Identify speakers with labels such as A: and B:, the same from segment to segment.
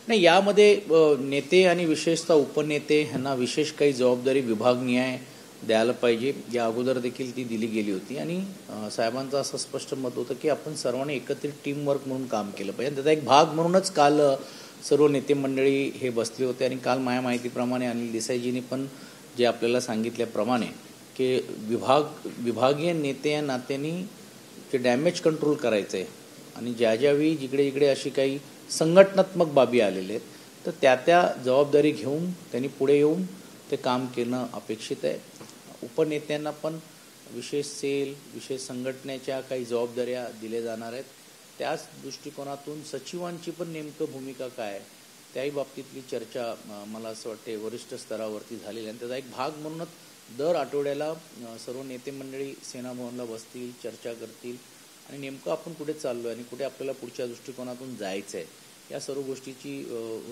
A: नाही, यामध्ये नेते आणि विशेषतः उपनेते ह्यांना विशेष काही जबाबदारी विभागनिहाय द्यायला पाहिजे. या अगोदर देखील ती दिली गेली होती आणि साहेबांचं असं स्पष्ट मत होतं की आपण सर्वांनी एकत्रित टीमवर्क म्हणून काम केलं पाहिजे. त्याचा एक भाग म्हणूनच काल सर्व नेते मंडळी हे बसले होते आणि काल माझ्या माहितीप्रमाणे अनिल देसाईजींनी पण जे आपल्याला सांगितल्याप्रमाणे की विभागीय नेते या नात्यांनी जे डॅमेज कंट्रोल करायचं आहे आणि ज्यावेळी जिकडे अशी काही संघटनात्मक बाबी आलेल्या आहेत तर त्या जबाबदारी घेऊन त्यांनी पुढे येऊन ते काम करणं अपेक्षित आहे. उपनेत्यांना पण विशेष सेल विशेष संघटनेच्या काही जबाबदाऱ्या दिल्या जाणार आहेत. त्याच दृष्टिकोनातून सचिवांची पण नेमकं भूमिका काय आहे त्याही बाबतीतली चर्चा मला असं वाटते वरिष्ठ स्तरावरती झालेली आहे. आणि त्याचा एक भाग म्हणूनच दर आठवड्याला सर्व नेते मंडळी सेनाभवनला बसतील, चर्चा करतील आणि नेमकं आपण कुठे चाललो आहे आणि कुठे आपल्याला पुढच्या दृष्टिकोनातून जायचं आहे या सर्व गोष्टीची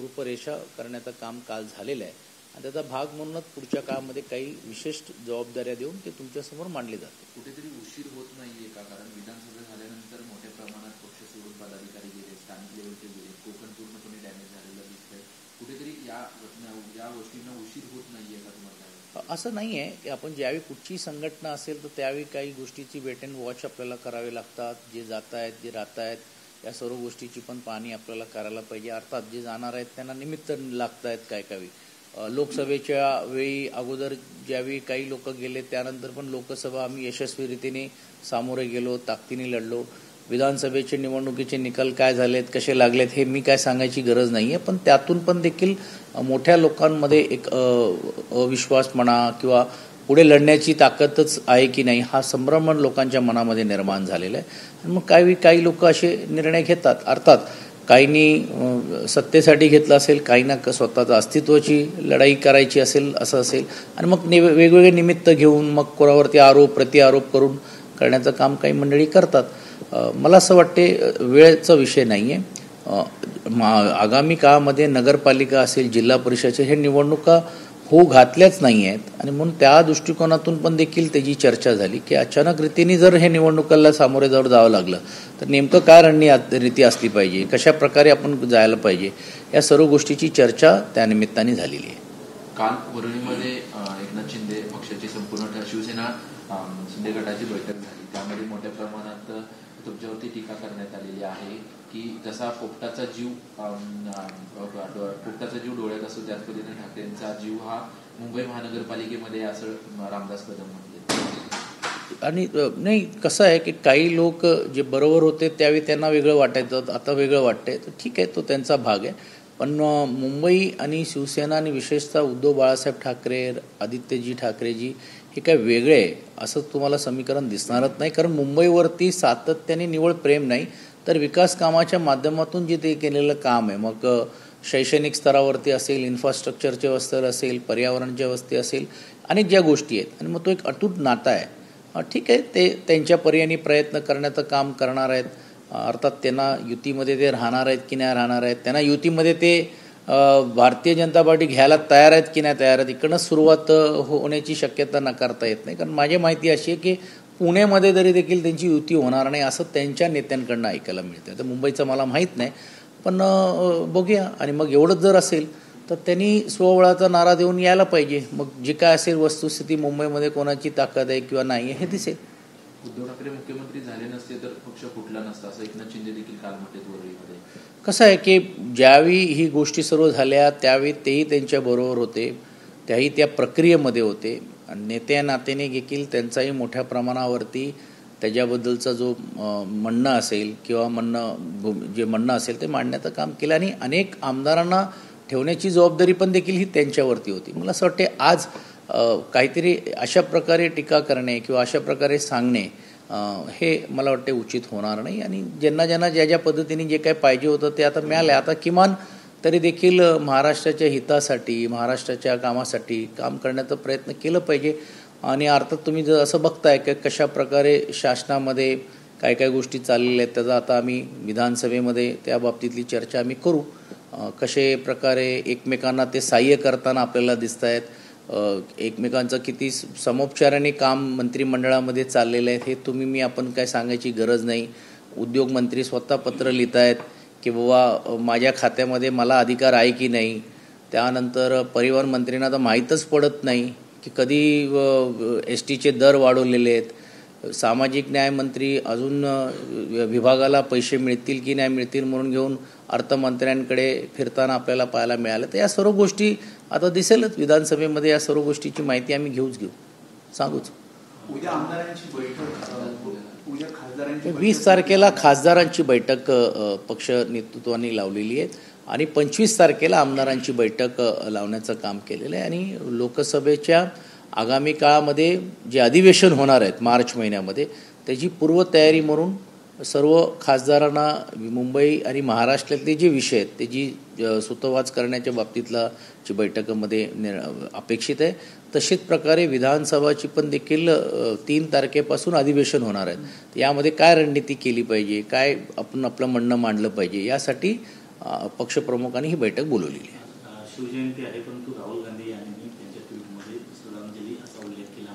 A: रूपरेषा करण्याचं काम काल झालेलं आहे. आणि त्याचा भाग म्हणूनच पुढच्या काळामध्ये काही विशेष जबाबदाऱ्या देऊन ते तुमच्यासमोर मांडले जाते.
B: कुठेतरी उशीर होत नाहीये का? कारण विधानसभा झाल्यानंतर मोठ्या प्रमाणात पक्ष सोडून पदाधिकारी गेले, स्थानिक लेवलचे गेले, कोकण पूर्णपणे डॅमेज झालेलं दिसतंय. कुठेतरी या गोष्टींना उशीर होत नाहीये का तुम्हाला?
A: असं नाही आहे की आपण ज्यावेळी कुठची संघटना असेल तर त्यावेळी काही गोष्टीची वेट अँड वॉच आपल्याला करावे लागतात. जे जात आहेत जे राहत आहेत या सर्व गोष्टीची पण पाहणी आपल्याला करायला पाहिजे. अर्थात जे जाणार आहेत त्यांना निमित्त लागत आहेत काही लोकसभेच्या वेळी अगोदर ज्यावेळी काही लोक गेले त्यानंतर पण लोकसभा आम्ही यशस्वीरीतीने सामोरे गेलो, ताकदीने लढलो. विधानसभेचे निवडणुकीचे निकाल काय झालेत कसे लागलेत हे मी काय सांगायची गरज नाही आहे. पण त्यातून पण देखील मोठ्या लोकांमध्ये एक अविश्वास म्हणा किंवा पुढे लढण्याची ताकदच आहे की नाही हा संभ्रम लोकांच्या मनामध्ये निर्माण झालेला आहे. आणि मग काही लोक असे निर्णय घेतात. अर्थात काहींनी सत्तेसाठी घेतलं असेल, काहींना स्वतःच्या अस्तित्वाची लढाई करायची असेल असं असेल आणि मग वेगवेगळे निमित्त घेऊन मग कोणावरती आरोप प्रतिआरोप करून करण्याचं काम काही मंडळी करतात. मला असं वाटते वेळेचा विषय नाही आहे. आगामी काळामध्ये नगरपालिका असेल, जिल्हा परिषदेचे हे निवडणुका होऊ घातल्याच नाही आहेत आणि म्हणून त्या दृष्टिकोनातून पण देखील त्याची चर्चा झाली की अचानक रीतीने जर हे निवडणुकाला सामोरे जावं लागलं तर नेमकं काय रणनीती असली पाहिजे, कशा प्रकारे आपण जायला पाहिजे या सर्व गोष्टीची चर्चा त्या निमित्ताने झालेली आहे.
B: काल वरुणीमध्ये एकनाथ शिंदे पक्षाची संपूर्ण शिवसेना शिंदे गटाची बैठक झाली. त्यामध्ये मोठ्या प्रमाणात तुमच्यावरती टीका करण्यात आलेली आहे की जसा पोपटाचा जीव डोळ्यात असतो त्याच पद्धतीने ठाकरेंचा जीव हा मुंबई महानगरपालिकेमध्ये असं रामदास कदम म्हटले.
A: आणि नाही कसं आहे की काही लोक जे बरोबर होते त्यावेळी त्यांना वेगळं वाटायचं, आता वेगळं वाटतंय तर ठीक आहे, तो त्यांचा भाग आहे. पण मुंबई आणि शिवसेना आणि विशेषतः उद्धव बाळासाहेब ठाकरे, आदित्यजी ठाकरेजी हे काय वेगळे आहे असं तुम्हाला समीकरण दिसणारच नाही. कारण मुंबईवरती सातत्याने निव्वळ प्रेम नाही तर विकास कामाच्या माध्यमातून जे ते केलेलं काम आहे, मग शैक्षणिक स्तरावरती असेल, इन्फ्रास्ट्रक्चरच्या स्तर असेल, पर्यावरणच्या वस्ती असेल, अनेक ज्या गोष्टी आहेत आणि मग तो एक अतूट नाता आहे. ठीक आहे, ते त्यांच्या पर्यायाने प्रयत्न करण्याचं काम करणार आहेत. अर्थात त्यांना युतीमध्ये ते राहणार आहेत की नाही राहणार आहेत, त्यांना युतीमध्ये ते भारतीय जनता पार्टी घ्यायला तयार आहेत की नाही तयार आहेत, इकडनंच सुरुवात होण्याची शक्यता नाकारता येत नाही. कारण माझी माहिती अशी आहे की पुण्यामध्ये तरी देखील त्यांची युती होणार नाही असं त्यांच्या नेत्यांकडनं ऐकायला मिळतं. तर मुंबईचं मला माहीत नाही, पण बघूया. आणि मग एवढंच जर असेल तर त्यांनी स्वबळाचा नारा देऊन यायला पाहिजे. मग जे काय असेल वस्तुस्थिती मुंबईमध्ये कोणाची ताकद आहे किंवा नाही हे दिसेल.
B: उद्धव ठाकरे मुख्यमंत्री झाले नसते तर पक्ष फुटला नसता असं एकनाथ शिंदे देखील काल म्हटले वरळीमध्ये.
A: कसं आहे की ज्यावेळी ही गोष्टी सर्व झाल्या त्यावेळी तेही त्यांच्याबरोबर होते, त्याही त्या प्रक्रियेमध्ये होते आणि नेत्या नात्याने देखील त्यांचाही मोठ्या प्रमाणावरती त्याच्याबद्दलचा जो म्हणणं असेल किंवा जे म्हणणं असेल ते मांडण्याचं काम केलं आणि अनेक आमदारांना ठेवण्याची जबाबदारी पण देखील ही त्यांच्यावरती होती. मला असं वाटते आज काहीतरी अशा प्रकारे टीका करणे किंवा अशा प्रकारे सांगणे हे मला वाटते उचित होणार नाही. आणि ज्यांना ज्या पद्धतीने जे काही पाहिजे होतं ते आता मिळालं. आता किमान तरी देखील महाराष्ट्राच्या हितासाठी, महाराष्ट्राच्या कामासाठी काम करण्याचा प्रयत्न केलं पाहिजे. आणि अर्थात तुम्ही जर असं बघताय की कशा प्रकारे शासनामध्ये काय गोष्टी चाललेल्या आहेत त्याचा आता आम्ही विधानसभेमध्ये त्या बाबतीतली चर्चा आम्ही करू. कसे प्रकारे एकमेकांना ते सहाय्य करताना आपल्याला दिसत आहेत, एकमेकांचं किती समोपचाराने काम मंत्रिमंडळामध्ये चाललेलं आहे हे मी आपण काय सांगायची गरज नाही. उद्योगमंत्री स्वतः पत्र लिहित आहेत की बाबा माझ्या खात्यामध्ये मला अधिकार आहे की नाही. त्यानंतर परिवहन मंत्र्यांना तर माहीतच पडत नाही की कधी STचे दर वाढवलेले आहेत. सामाजिक न्याय मंत्री अजून विभागाला पैसे मिळतील की नाही मिळतील म्हणून घेऊन अर्थमंत्र्यांकडे फिरताना आपल्याला पाहायला मिळालं. तर या सर्व गोष्टी आता दिसेलच विधानसभेमध्ये. या सर्व गोष्टीची माहिती आम्ही घेऊच सांगूच.
C: उद्या आमदारांची बैठक, उद्या खासदारांची
A: 20 तारखेला खासदारांची बैठक पक्ष नेतृत्वाने लावलेली आहे आणि 25 तारखेला आमदारांची बैठक लावण्याचं काम केलेलं आहे. आणि लोकसभेच्या आगामी काळामध्ये जे अधिवेशन होणार आहेत मार्च महिन्यामध्ये त्याची पूर्वतयारी म्हणून सर्व खासदारांना मुंबई आणि महाराष्ट्रातले जे विषय आहेत त्याची सुतोवाच करण्याच्या बाबतीतला जी बैठकीमध्ये अपेक्षित आहे. तशीच प्रकारे विधानसभाची पण देखील 3 तारखेपासून अधिवेशन होणार आहेत. यामध्ये काय रणनीती केली पाहिजे, काय आपण आपलं म्हणणं मांडलं पाहिजे, यासाठी पक्षप्रमुखांनी ही बैठक बोलवलेली आहे.
D: शिवजयंती आहे परंतु राहुल गांधी यांनी त्यांच्या ट्विटमध्ये श्रद्धांजली असा उल्लेख केला.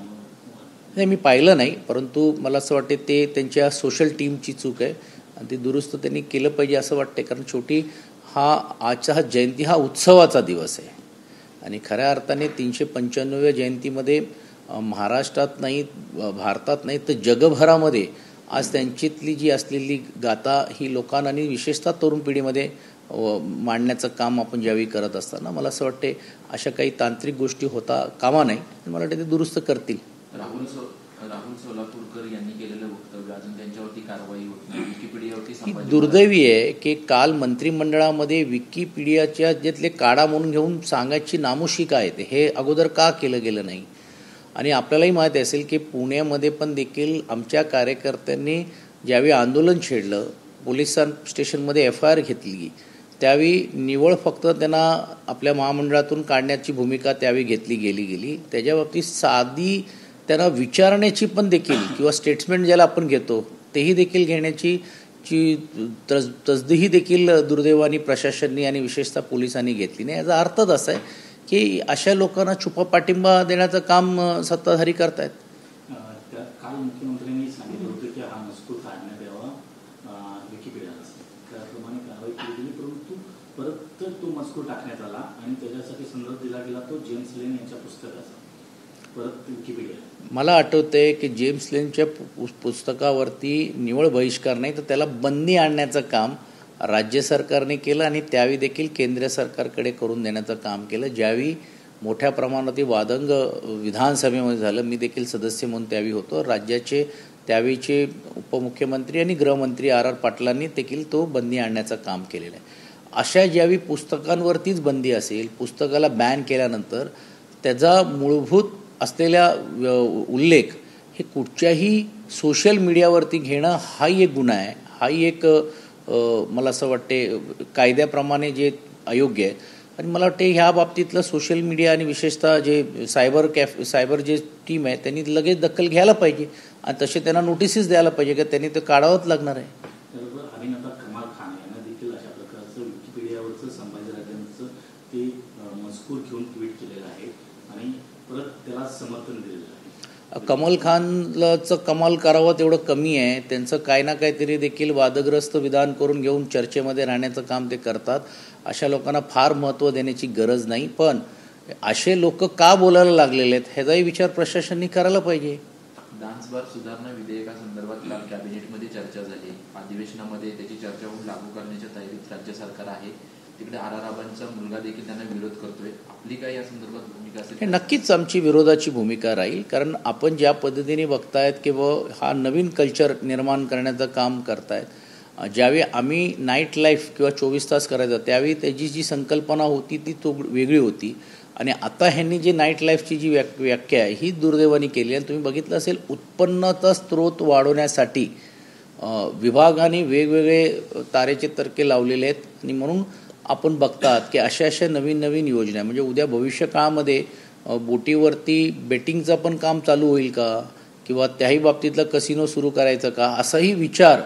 A: नाही, मी पाहिलं नाही, परंतु मला असं वाटते ते त्यांच्या सोशल टीमची चूक आहे आणि ते दुरुस्त त्यांनी केलं पाहिजे असं वाटते. कारण शेवटी आजचा जयंती हा उत्सवाचा दिवस आहे आणि खऱ्या अर्थाने 395व्या जयंतीमध्ये महाराष्ट्रात नाही, भारतात नाही तर जगभरामध्ये आज त्यांच्यातली जी असलेली गाथा ही लोकांना आणि विशेषतः तरुण पिढीमध्ये मांडण्याचं काम आपण ज्यावेळी करत असताना मला असं वाटते अशा काही तांत्रिक गोष्टी होता कामा नाही. मला वाटते ते दुरुस्त करतील.
B: राहुल सोलापूरकर यांनी केलेलं वक्तव्य अजून त्यांच्यावरती कारवाई होत नाही. विकिपीडियावरती
A: दुर्दैवी आहे की काल मंत्रिमंडळामध्ये विकिपीडियाच्या ज्यातले काढा म्हणून घेऊन सांगायची नामुष्की काय आहे हे अगोदर का केलं गेलं नाही. आणि आपल्यालाही माहीत असेल की पुण्यामध्ये पण देखील आमच्या कार्यकर्त्यांनी ज्यावेळी आंदोलन छेडलं, पोलीस स्टेशनमध्ये FIR घेतली, त्यावेळी निवळ फक्त त्यांना आपल्या महामंडळातून काढण्याची भूमिका त्यावेळी घेतली गेली. त्याच्या बाबतीत साधी त्यांना विचारण्याची पण देखील किंवा स्टेटमेंट ज्याला आपण घेतो तेही देखील घेण्याची तसदीही देखील दुर्दैवाने प्रशासनाने आणि विशेषतः पोलिसांनी घेतली नाही. याचा अर्थच असा आहे की अशा लोकांना छुपा पाठिंबा देण्याचं काम सत्ताधारी करतायत.
D: काल मुख्यमंत्र्यांनी सांगितलं होतं की हा मजकूर काढण्यात यावा विकिपीडियाला, त्याप्रमाणे कारवाई केली गेली. परंतु परत तो मजकूर टाकण्यात आला आणि त्याच्यासाठी संदर्भ दिला गेला तो जेम्स लेन यांच्या पुस्तकाचा परत विकिपीडिया.
A: मला आठवतंय की जेम्स लेनच्या पुस्तकावरती निवळ बहिष्कार नाही तर त्याला बंदी आणण्याचं काम राज्य सरकारने केलं आणि त्यावेळी देखील केंद्र सरकारकडे करून देण्याचं काम केलं. ज्यावेळी मोठ्या प्रमाणात वादंग विधानसभेमध्ये झालं, मी देखील सदस्य म्हणून त्यावेळी होतो. राज्याचे त्यावेळीचे उपमुख्यमंत्री आणि गृहमंत्री RR पाटलांनी देखील तो बंदी आणण्याचं काम केलेलं आहे. अशा ज्यावेळी पुस्तकांवरतीच बंदी असेल, पुस्तकाला बॅन केल्यानंतर त्याचा मूलभूत असलेला उल्लेख हे कुठच्याही सोशल मीडियावरती घेणं हाही एक गुन्हा आहे. हाही एक मला असं वाटते कायद्याप्रमाणे जे अयोग्य आहे. आणि मला वाटते ह्या बाबतीतलं सोशल मीडिया आणि विशेषतः जे सायबर जे टीम आहे त्यांनी लगेच दखल घ्यायला पाहिजे आणि तसे त्यांना नोटिसेस द्यायला पाहिजे की त्यांनी ते काढावंच लागणार आहे.
D: अभिनेता कमाल खान यांना देखील अशा प्रकारचं विकिपीडियावरचं संभाजीराजांचं ते मजकूर घेऊन ट्विट केलेलं आहे आणि परत त्याला समर्थन दिलेलं आहे.
A: कमल खानचं कमाल करावं तेवढं कमी आहे. त्यांचं काही ना काहीतरी देखील वादग्रस्त विधान करून घेऊन चर्चेमध्ये राहण्याचं काम ते करतात. अशा लोकांना फार महत्त्व देण्याची गरज नाही. पण असे लोक का बोलायला लागलेले आहेत ह्याचाही विचार प्रशासनाने करायला पाहिजे.
B: डान्स बार सुधारणा विधेयकासंदर्भात काल कॅबिनेटमध्ये चर्चा झाली. अधिवेशनामध्ये त्याची चर्चा होऊन लागू करण्याच्या तयारीत राज्य सरकार आहे. तिकडे RR मुलगा देखील त्यांना विरोध करतोय. आपली काय या संदर्भात भूमिका असेल?
A: हे नक्कीच आमची विरोधाची भूमिका राहील. कारण आपण ज्या पद्धतीने बघतायत की हा नवीन कल्चर निर्माण करण्याचं काम करतायत. ज्यावेळी आम्ही नाईट लाईफ किंवा 24 तास करायचं त्यावेळी त्याची जी संकल्पना होती ती तो वेगळी होती आणि आता ह्यांनी जी नाईट लाईफची जी व्याख्या आहे ही दुर्दैवाने केली. आणि तुम्ही बघितलं असेल उत्पन्नाचा स्रोत वाढवण्यासाठी विभागाने वेगवेगळे तारेचे तर्के लावलेले आहेत. आणि म्हणून आपण बघतात की अशा नवीन नवीन योजना म्हणजे उद्या भविष्य काळामध्ये बोटीवरती बेटिंगचं पण काम चालू होईल का किंवा त्याही बाबतीतलं कसिनो सुरू करायचं का असाही विचार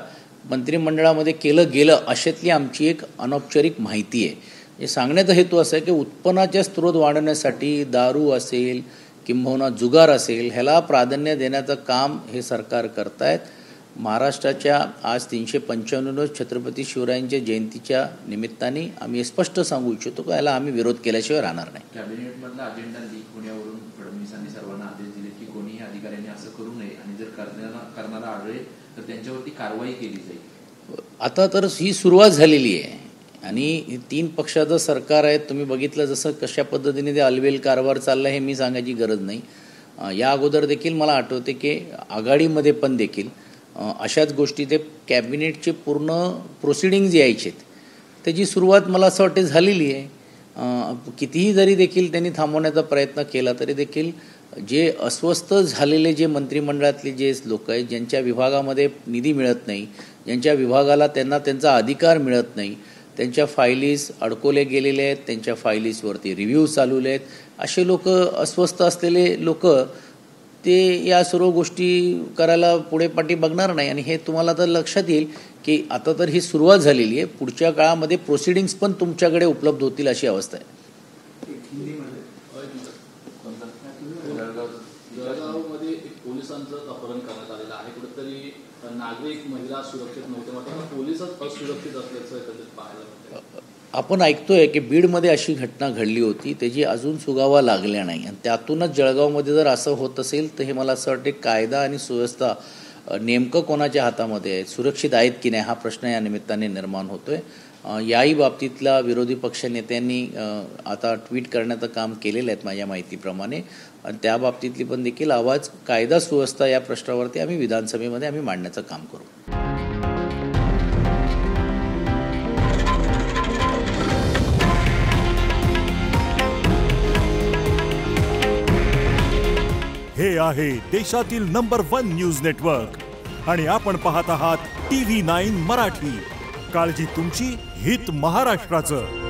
A: मंत्रिमंडळामध्ये केलं गेलं अशातली आमची एक अनौपचारिक माहिती आहे. हे सांगण्याचा हेतू असा आहे की उत्पन्नाचे स्रोत वाढवण्यासाठी दारू असेल किंबहुना जुगार असेल ह्याला प्राधान्य देण्याचं काम हे सरकार करतायत. महाराष्ट्राच्या आज 395 छत्रपती शिवरायांच्या जयंतीच्या निमित्ताने आम्ही स्पष्ट सांगू इच्छितो की याला आम्ही विरोध केल्याशिवाय राहणार नाही.
B: कॅबिनेटमधला अजेंडा लीक होण्यावरून फडणवीसांनी सर्वांना आदेश दिले की कोणीही अधिकाऱ्यांनी असं करू नये आणि जर करणारा आढळेल तर त्यांच्यावरती कारवाई केली जाईल.
A: आता तर ही सुरुवात झालेली आहे आणि 3 पक्षाचं सरकार आहे. तुम्ही बघितलं जसं कशा पद्धतीने ते अलबेल कारभार चालला हे मी सांगायची गरज नाही. या अगोदर देखील मला आठवते की आघाडीमध्ये पण देखील अशाच गोष्टी ते कॅबिनेटचे पूर्ण प्रोसिडिंग्ज यायचे त्याची सुरुवात मला असं वाटते झालेली आहे. कितीही जरी देखील त्यांनी थांबवण्याचा प्रयत्न केला तरी देखील जे अस्वस्थ झालेले जे मंत्रिमंडळातले जे लोक आहेत ज्यांच्या विभागामध्ये निधी मिळत नाही, ज्यांच्या विभागाला त्यांचा अधिकार मिळत नाही, त्यांच्या फायलीज अडकवले गेलेले आहेत, त्यांच्या फायलीजवरती रिव्ह्यू चालवले आहेत, असे लोक अस्वस्थ असलेले लोक ते या सर्व गोष्टी करायला पुढे पाठी बघणार नाही. आणि हे तुम्हाला तर लक्षात येईल की आता तर ही सुरुवात झालेली आहे. पुढच्या काळामध्ये प्रोसिडिंग्स पण तुमच्याकडे उपलब्ध होतील अशी अवस्था आहे.
D: जळगावमध्ये एक पोलिसांचं अपहरण करण्यात आलेलं आहे. कुठेतरी नागरिक महिला सुरक्षित नव्हते, मात्र पोलिसच असुरक्षित असल्याचं एकत्रित पाहायला मिळतं.
A: आपण ऐकतोय की बीडमध्ये अशी घटना घडली होती, त्याची अजून सुगावा लागल्या नाही आणि त्यातूनच जळगावमध्ये जर असं होत असेल तर हे मला असं वाटते कायदा आणि सुव्यवस्था नेमकं कोणाच्या हातामध्ये आहे, सुरक्षित आहेत की नाही हा प्रश्न या निमित्ताने निर्माण होतोय. याही बाबतीतला विरोधी पक्ष नेत्यांनी आता ट्विट करण्याचं काम केलेलं आहे माझ्या माहितीप्रमाणे आणि त्या बाबतीतली पण देखील आवाज कायदा सुव्यवस्था या प्रश्नावरती आम्ही विधानसभेमध्ये आम्ही मांडण्याचं काम करू.
E: हे आहे देशातील नंबर 1 न्यूज नेटवर्क आणि आपण पाहत आहात TV9 मराठी. काळजी तुमची, हित महाराष्ट्राचं.